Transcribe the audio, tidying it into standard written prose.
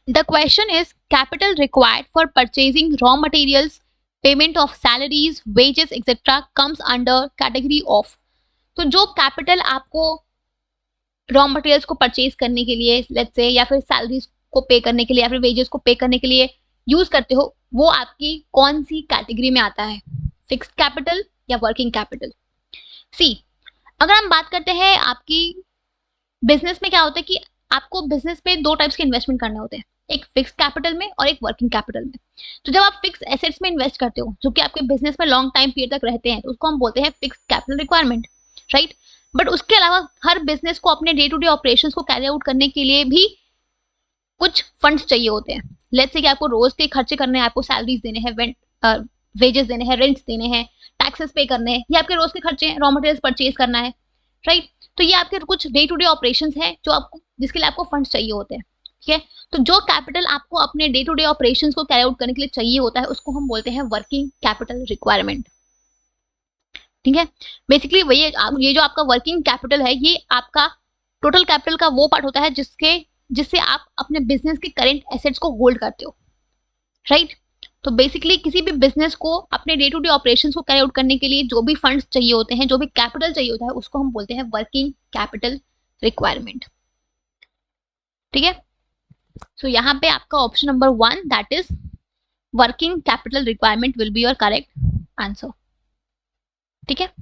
The question is capital required for purchasing raw materials, payment of salaries, wages etcetera comes under category of. तो जो capital आपको raw materials को purchase करने के लिए let's say, या फिर सैलरीज को पे करने के लिए, या फिर वेजेस को पे करने के लिए यूज करते हो, वो आपकी कौन सी कैटेगरी में आता है, फिक्स्ड कैपिटल या वर्किंग कैपिटल। सी, अगर हम बात करते हैं आपकी बिजनेस में, क्या होता है कि आपको बिजनेस में दो टाइप्स के इन्वेस्टमेंट करने होते हैं, एक फिक्स्ड कैपिटल में और एक वर्किंग कैपिटल में। तो जब आप फिक्स एसेट्स में इन्वेस्ट करते हो जो कि आपके बिजनेस में लॉन्ग टाइम पीरियड तक रहते हैं, तो उसको हम बोलते हैं fixed capital requirement, right. But उसके अलावा हर बिजनेस को अपने डे टू डे ऑपरेशंस को कैरी आउट करने के लिए भी कुछ फंड्स चाहिए होते हैं। लेट्स से कि आपको रोज के खर्चे करने हैं, आपको सैलरीज देने हैं, वेजेस देने हैं, रेंट्स देने हैं, टैक्सेस पे करने हैं, ये आपके रोज के खर्चे हैं, रॉ मटेरियल्स परचेज करना है, राइट। तो ये आपके कुछ डे टू डे ऑपरेशंस हैं जो आपको, जिसके लिए आपको फंड्स चाहिए होते हैं, ठीक है। तो जो कैपिटल आपको अपने डे टू डे ऑपरेशंस को कैरी आउट करने के लिए चाहिए होता है, उसको हम बोलते हैं वर्किंग कैपिटल रिक्वायरमेंट, ठीक है। बेसिकली वही ये जो आपका वर्किंग कैपिटल है, ये आपका टोटल कैपिटल का वो पार्ट होता है जिससे आप अपने बिजनेस के करेंट एसेट्स को होल्ड करते हो, राइट। तो बेसिकली किसी भी बिजनेस को अपने डे टू डे ऑपरेशंस को कैरी आउट करने के लिए जो भी फंड्स चाहिए होते हैं, जो भी कैपिटल चाहिए होता है, उसको हम बोलते हैं वर्किंग कैपिटल रिक्वायरमेंट, ठीक है। सो यहाँ पे आपका option number 1 that is working capital requirement will be your correct answer, ठीक है।